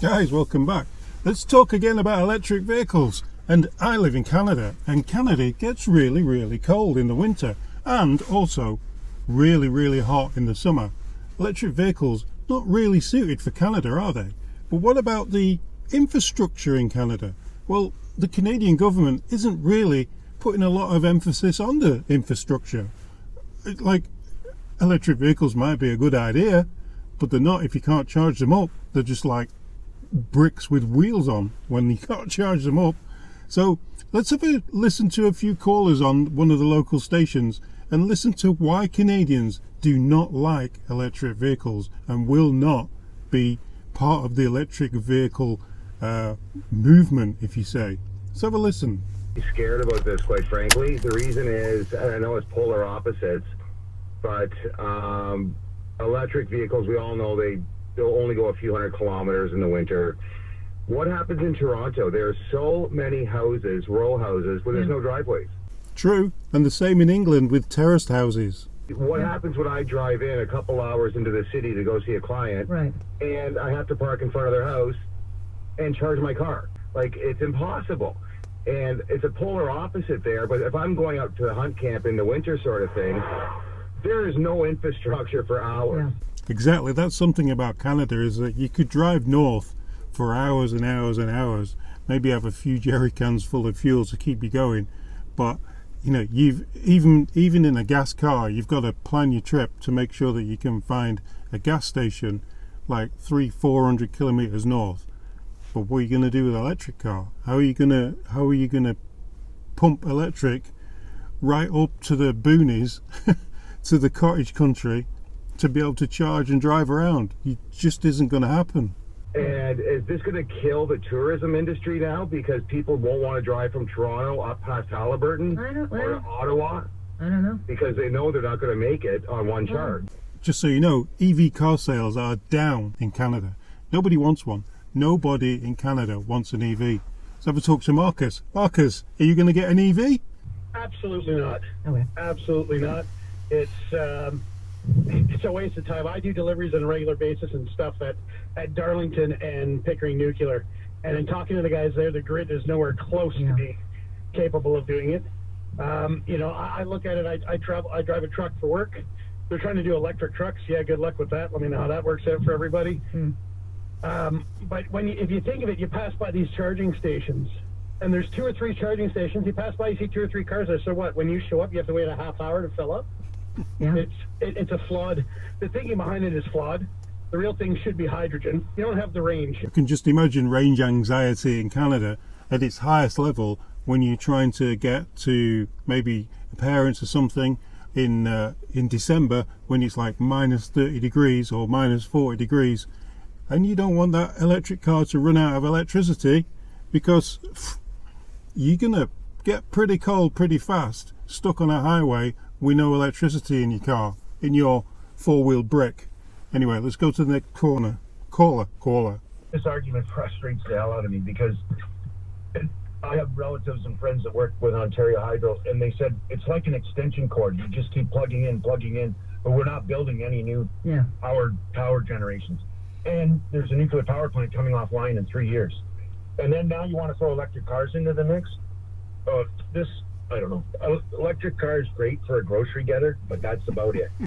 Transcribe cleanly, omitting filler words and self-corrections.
Guys, welcome back. Let's talk again about electric vehicles. And I live in Canada, and Canada gets really, really cold in the winter and also really, really hot in the summer. Electric vehicles not really suited for Canada, are they? But what about the infrastructure in Canada? Well, the Canadian government isn't really putting a lot of emphasis on the infrastructure. Like, electric vehicles might be a good idea, but they're not if you can't charge them up. They're just like bricks with wheels on when you can't charge them up. So let's have a listen to a few callers on one of the local stations and listen to why Canadians do not like electric vehicles and will not be part of the electric vehicle movement, if you say. Let's have a listen. Scared about this, quite frankly. The reason is, and I know it's polar opposites, but electric vehicles, we all know they'll only go a few hundred kilometers in the winter. What happens in Toronto? There are so many houses, row houses, where there's no driveways. True, and the same in England with terraced houses. What happens when I drive in a couple hours into the city to go see a client, Right. and I have to park in front of their house and charge my car? Like, it's impossible. And it's a polar opposite there, but if I'm going out to the hunt camp in the winter sort of thing, there is no infrastructure for hours. Yeah. Exactly, that's something about Canada, is that you could drive north for hours and hours and hours, maybe have a few jerry cans full of fuel to keep you going, but you know, you've even in a gas car, you've got to plan your trip to make sure that you can find a gas station like 300-400 kilometers north. But what are you going to do with an electric car? How are you going to pump electric right up to the boonies to the cottage country to be able to charge and drive around? It just isn't going to happen. And is this going to kill the tourism industry now because people won't want to drive from Toronto up past Haliburton or to Ottawa I don't know. because they know they're not going to make it on one charge? Just so you know, EV car sales are down in Canada. Nobody wants one. Nobody in Canada wants an EV. Let's have a talk to Marcus. Marcus, are you going to get an EV? Absolutely not. Okay. Absolutely not. It's a waste of time. I do deliveries on a regular basis and stuff at Darlington and Pickering Nuclear. And in talking to the guys there, the grid is nowhere close to be capable of doing it. I look at it. I drive a truck for work. They're trying to do electric trucks. Yeah, good luck with that. Let me know how that works out for everybody. But if you think of it, you pass by these charging stations, and there's 2 or 3 charging stations. You pass by, you see 2 or 3 cars there. So what? When you show up, you have to wait a half hour to fill up. Yeah. It's a flawed. The thinking behind it is flawed. The real thing should be hydrogen. You don't have the range. You can just imagine range anxiety in Canada at its highest level when you're trying to get to maybe parents or something in December when it's like minus 30 degrees or minus 40 degrees, and you don't want that electric car to run out of electricity because you're gonna get pretty cold pretty fast, stuck on a highway with no electricity in your car, in your four-wheel brick. Anyway, let's go to the next caller. This argument frustrates the hell out of me because I have relatives and friends that work with Ontario Hydro, and they said it's like an extension cord. You just keep plugging in, but we're not building any new power generations. And there's a nuclear power plant coming offline in 3 years. And then now you want to throw electric cars into the mix? I don't know. Electric car is great for a grocery getter, but that's about it.